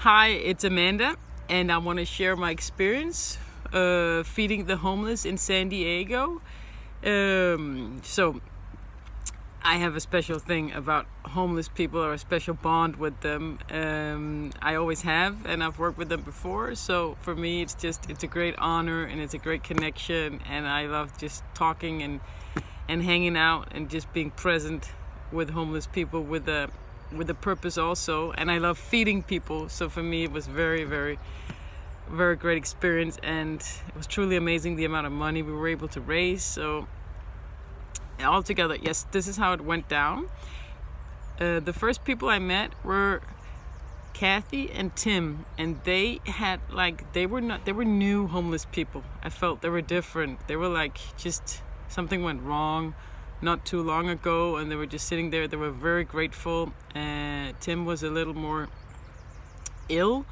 Hi, it's Amanda, and I want to share my experience feeding the homeless in San Diego. So, I have a special thing about homeless people, or a special bond with them. I always have, and I've worked with them before. So for me, it's a great honor, and it's a great connection, and I love just talking and hanging out and just being present with homeless people with a purpose also. And I love feeding people, so for me it was very, very, very great experience, and it was truly amazing the amount of money we were able to raise. So altogether, yes, this is how it went down. The first people I met were Kathy and Tim, and they were new homeless people. I felt they were different. They were like, just something went wrong not too long ago, and they were just sitting there. They were very grateful. Tim was a little more ill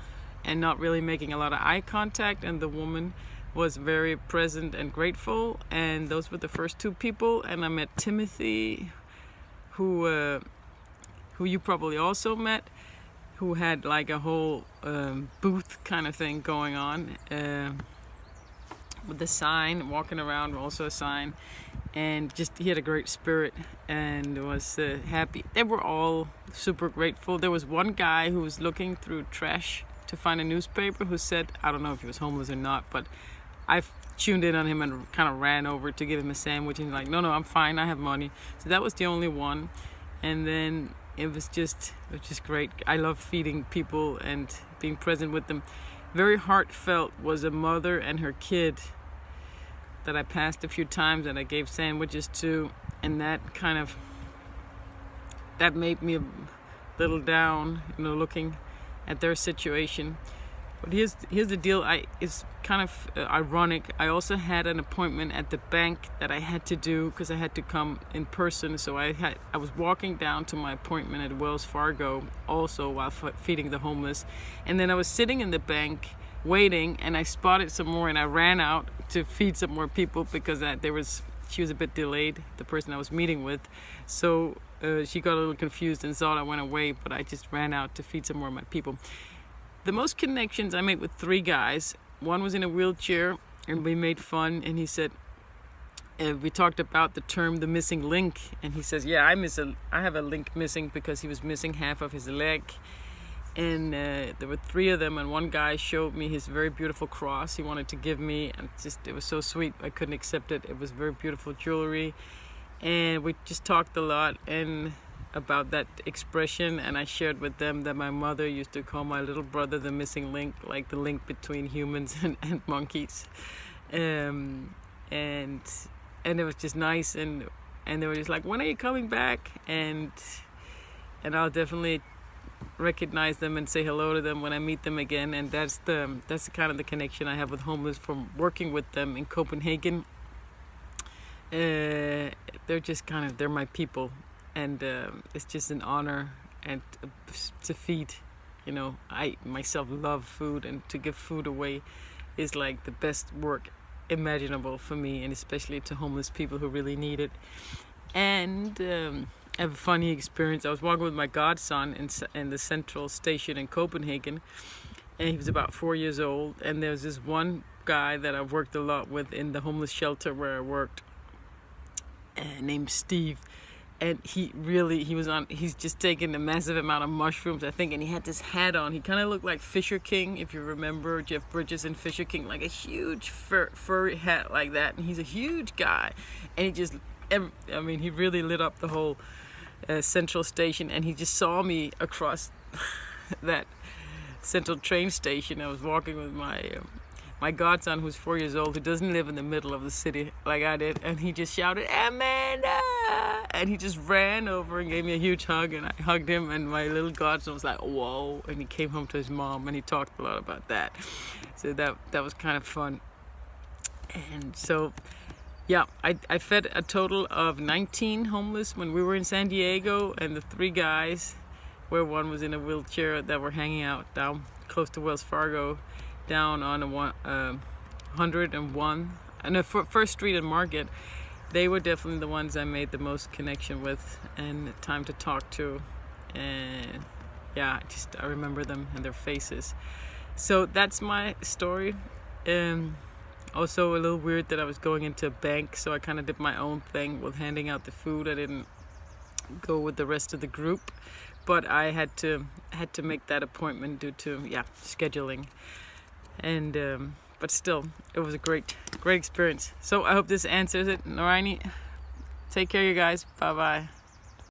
and not really making a lot of eye contact, and the woman was very present and grateful. And those were the first two people. And I met Timothy, who you probably also met, who had like a whole booth kind of thing going on with the sign, walking around, also a sign, and just he had a great spirit and was happy. They were all super grateful. There was one guy who was looking through trash to find a newspaper, who said, I don't know if he was homeless or not, but I tuned in on him and kind of ran over to give him a sandwich, and he's like, no, I'm fine, I have money. So that was the only one. And then it was just great. I love feeding people and being present with them. Very heartfelt was a mother and her kid that I passed a few times and I gave sandwiches to, and that made me a little down, looking at their situation. But here's the deal. It's kind of ironic. I also had an appointment at the bank that I had to do because I had to come in person. So I was walking down to my appointment at Wells Fargo also while feeding the homeless, and then I was sitting in the bank waiting, and I spotted some more, and I ran out to feed some more people because she was a bit delayed, the person I was meeting with. So she got a little confused and thought I went away, but I just ran out to feed some more of my people. The most connections I made with three guys. One was in a wheelchair, and we made fun, and he said, we talked about the term the missing link, and he says, yeah, I have a link missing because he was missing half of his leg. And there were three of them, and one guy showed me his very beautiful cross he wanted to give me, and it was so sweet, I couldn't accept it. It was very beautiful jewelry, and we just talked a lot and about that expression, and I shared with them that my mother used to call my little brother the missing link, like the link between humans and monkeys. And it was just nice, and they were just like, when are you coming back? And I'll definitely recognize them and say hello to them when I meet them again. And that's the kind of the connection I have with homeless from working with them in Copenhagen. They're just they're my people, and it's just an honor and to feed. I myself love food, and to give food away is like the best work imaginable for me, and especially to homeless people who really need it. And I have a funny experience. I was walking with my godson in the central station in Copenhagen, and he was about 4 years old. And there's this one guy that I've worked a lot with in the homeless shelter where I worked, named Steve. And he's just taken a massive amount of mushrooms, I think, and he had this hat on. He kind of looked like Fisher King, if you remember Jeff Bridges in Fisher King, like a huge furry hat like that. And he's a huge guy, and he really lit up the whole central station. And he just saw me across that central train station. I was walking with my godson, who's 4 years old, who doesn't live in the middle of the city like I did, and he just shouted, Amanda! And he just ran over and gave me a huge hug, and I hugged him, and my little godson was like, whoa, and he came home to his mom, and he talked a lot about that. So that was kind of fun. And so, yeah, I fed a total of 19 homeless when we were in San Diego, and the three guys, where one was in a wheelchair, that were hanging out down close to Wells Fargo, down on 101 and the First Street and Market. They were definitely the ones I made the most connection with and time to talk to. And yeah, I remember them and their faces. So that's my story. Also a little weird that I was going into a bank, so I kind of did my own thing with handing out the food. I didn't go with the rest of the group, but I had to make that appointment due to scheduling. And but still, it was a great experience. So I hope this answers it. Naraini, take care, you guys. Bye bye.